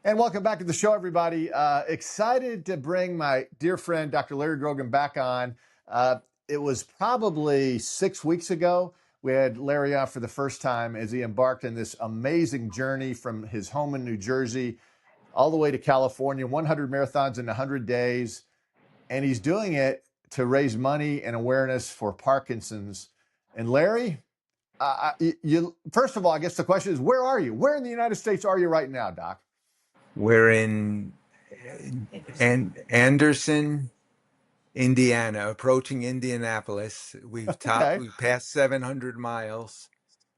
And welcome back to the show, everybody. Excited to bring my dear friend, Dr. Larry Grogin, back on. Uh, it was probably 6 weeks ago. We had Larry on for the first time as he embarked on this amazing journey from his home in New Jersey all the way to California, 100 marathons in 100 days. And he's doing it to raise money and awareness for Parkinson's. And Larry, first of all, I guess the question is, where are you? Where in the United States are you right now, Doc? We're in Anderson, Indiana, approaching Indianapolis. Okay. We've passed 700 miles.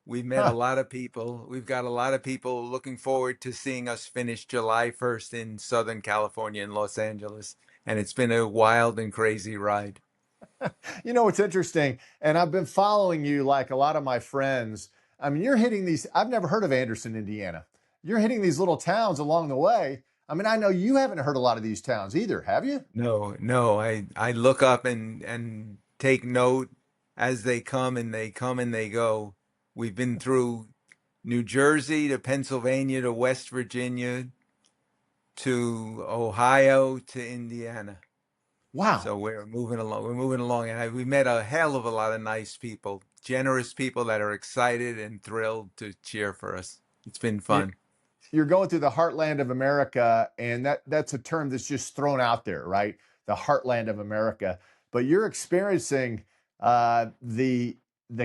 We've met a Huh. lot of people. We've got a lot of people looking forward to seeing us finish July 1st in Southern California in Los Angeles. And it's been a wild and crazy ride. You know, it's interesting. And I've been following you like a lot of my friends. I mean, you're hitting these, I've never heard of Anderson, Indiana. You're hitting these little towns along the way. I mean, I know you haven't heard a lot of these towns either, have you? No, no, I look up and take note as they come and they come and they go. We've been through New Jersey to Pennsylvania to West Virginia to Ohio to Indiana. Wow. So we're moving along. We're moving along, and we met a hell of a lot of nice people, generous people that are excited and thrilled to cheer for us. It's been You, fun. you're going through the heartland of America, and that's a term that's just thrown out there, right? The heartland of America. But you're experiencing the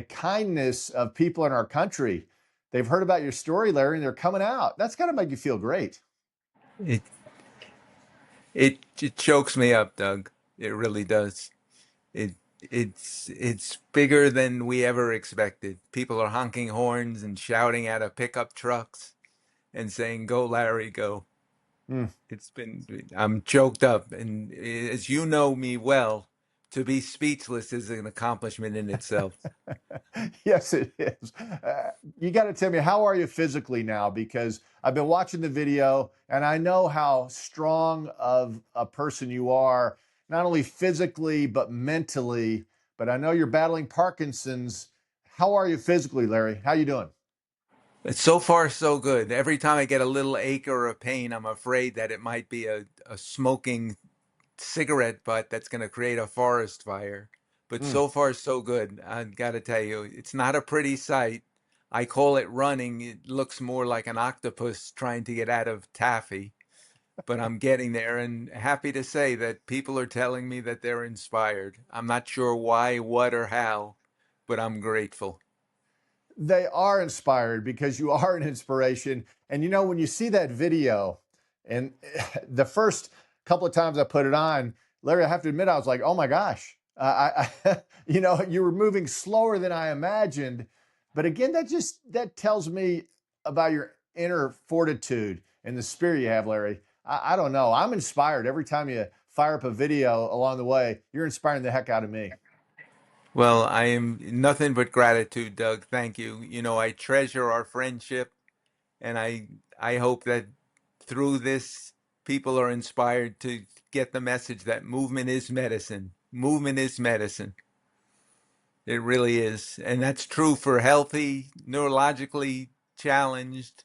kindness of people in our country. They've heard about your story, Larry, and they're coming out. That's got to make you feel great. It it chokes me up, Doug. It really does. It it's bigger than we ever expected. People are honking horns and shouting at a pickup trucks and saying, "Go, Larry, go." Mm. I'm choked up. And as you know me well, to be speechless is an accomplishment in itself. Yes, it is. You got to tell me, how are you physically now? Because I've been watching the video and I know how strong of a person you are, not only physically, but mentally. But I know you're battling Parkinson's. How are you physically, Larry? How you doing? But so far, so good. Every time I get a little ache or a pain, I'm afraid that it might be a smoking cigarette butt that's going to create a forest fire. But Mm. so far, so good. I got to tell you, it's not a pretty sight. I call it running. It looks more like an octopus trying to get out of taffy. But I'm getting there and happy to say that people are telling me that they're inspired. I'm not sure why, what, or how, but I'm grateful. They are inspired because you are an inspiration. And you know, when you see that video, and the first couple of times I put it on, Larry, I have to admit, I was like, oh my gosh, you know, you were moving slower than I imagined. But again, that tells me about your inner fortitude and the spirit you have, Larry. I don't know. I'm inspired every time you fire up a video along the way. You're inspiring the heck out of me. Well, I am nothing but gratitude, Doug. Thank you. You know, I treasure our friendship and I hope that through this people are inspired to get the message that movement is medicine. Movement is medicine. It really is. And that's true for healthy, neurologically challenged,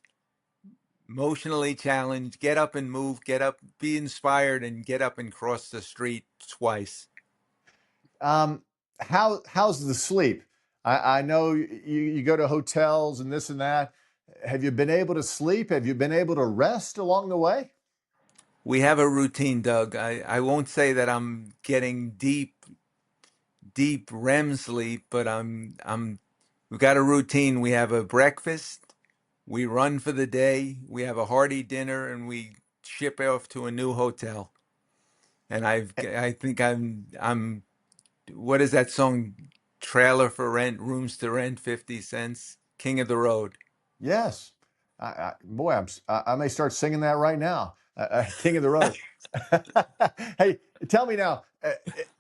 emotionally challenged. Get up and move, get up, be inspired, and get up and cross the street twice. Um, how's the sleep? I know you go to hotels and this and that. Have you been able to sleep? Have you been able to rest along the way? We have a routine, Doug. I won't say that I'm getting deep REM sleep, but we've got a routine. We have a breakfast, we run for the day, we have a hearty dinner, and we ship off to a new hotel. And I think I'm what is that song? Trailer for rent, rooms to rent, 50 cents, king of the road. Yes. Boy, I may start singing that right now. King of the Road. Hey, tell me now,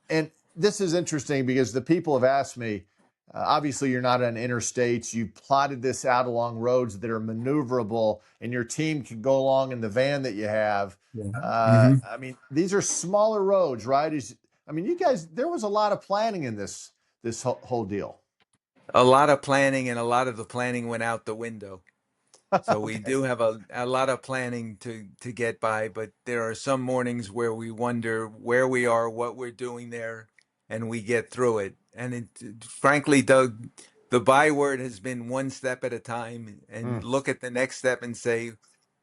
and this is interesting because the people have asked me. Obviously, you're not on interstates. You plotted this out along roads that are maneuverable, and your team can go along in the van that you have. Yeah. Hmm. I mean, these are smaller roads, right? I mean, you guys, there was a lot of planning in this whole deal. A lot of planning, and a lot of the planning went out the window. So we Okay. do have a lot of planning to get by, but there are some mornings where we wonder where we are, what we're doing there, and we get through it. And frankly, Doug, the byword has been one step at a time, and Mm, look at the next step and say,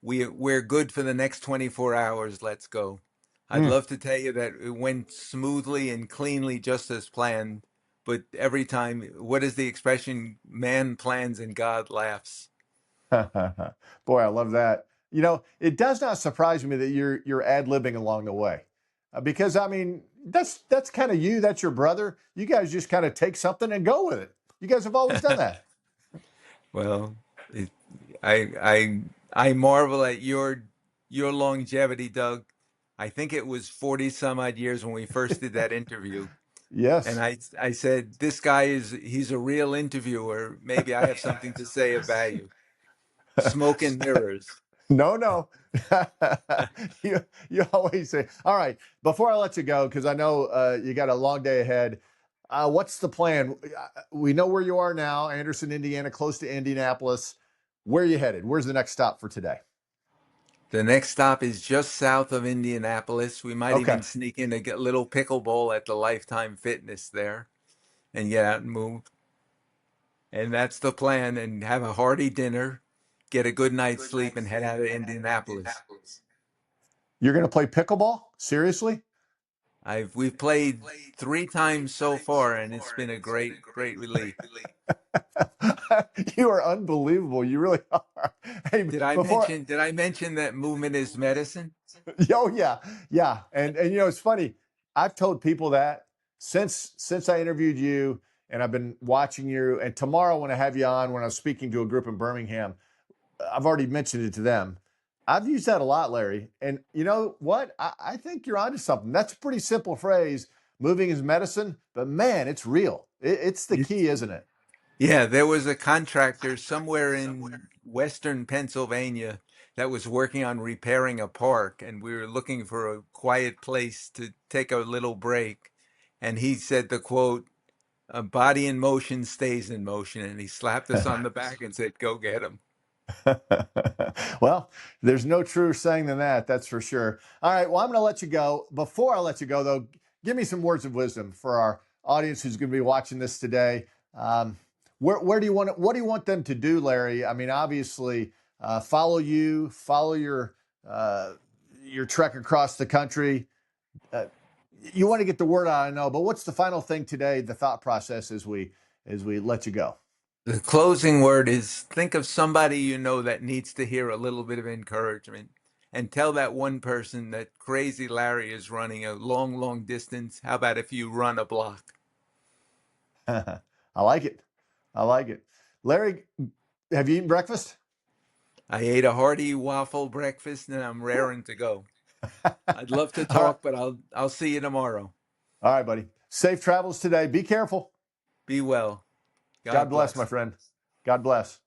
we're good for the next 24 hours. Let's go. I'd mm. love to tell you that it went smoothly and cleanly just as planned, but every time, what is the expression? Man plans and God laughs. Boy, I love that. It does not surprise me that you're ad-libbing along the way. Because I mean, that's kind of you, that's your brother. You guys just kind of take something and go with it. You guys have always done that. Well, it, I marvel at your longevity, Doug. I think it was 40 some odd years when we first did that interview. And Yes. I said, this guy he's a real interviewer. Maybe I have something to say of value. Smoke and mirrors. No, no. You always say, all right, before I let you go, because I know you got a long day ahead. What's the plan? We know where you are now, Anderson, Indiana, close to Indianapolis. Where are you headed? Where's the next stop for today? The next stop is just south of Indianapolis. We might Okay. even sneak in a little pickleball at the Lifetime Fitness there and get out and move. And that's the plan. And have a hearty dinner, get a good night's sleep, and head out of Indianapolis. You're going to play pickleball? Seriously? We've played 3 times so far, and it's been a great relief. You are unbelievable. You really are. Hey, before Did I mention that movement is medicine? Oh yeah, yeah, and it's funny. I've told people that since I interviewed you, and I've been watching you. And tomorrow, when I have you on, when I was speaking to a group in Birmingham, I've already mentioned it to them. I've used that a lot, Larry. And you know what? I think you're onto something. That's a pretty simple phrase. Moving is medicine, but man, it's real. It's the key, isn't it? Yeah, there was a contractor somewhere in western Pennsylvania that was working on repairing a park, and we were looking for a quiet place to take a little break. And he said the quote, "A body in motion stays in motion," and he slapped us on the back and said, "Go get him." Well, there's no truer saying than that, that's for sure. All right, well, I'm going to let you go. Before I let you go, though, give me some words of wisdom for our audience who's going to be watching this today. Um, where do you want it? What do you want them to do, Larry? I mean, obviously, follow you, follow your trek across the country. Uh, you want to get the word out, I know, but what's the final thing today? The thought process as we let you go. The closing word is think of somebody you know that needs to hear a little bit of encouragement and tell that one person that crazy Larry is running a long distance. How about if you run a block? I like it. I like it. Larry, have you eaten breakfast? I ate a hearty waffle breakfast and I'm raring to go. I'd love to All right. talk, but I'll see you tomorrow. All right, buddy. Safe travels today. Be careful. Be well. God God bless, my bless. friend. God bless.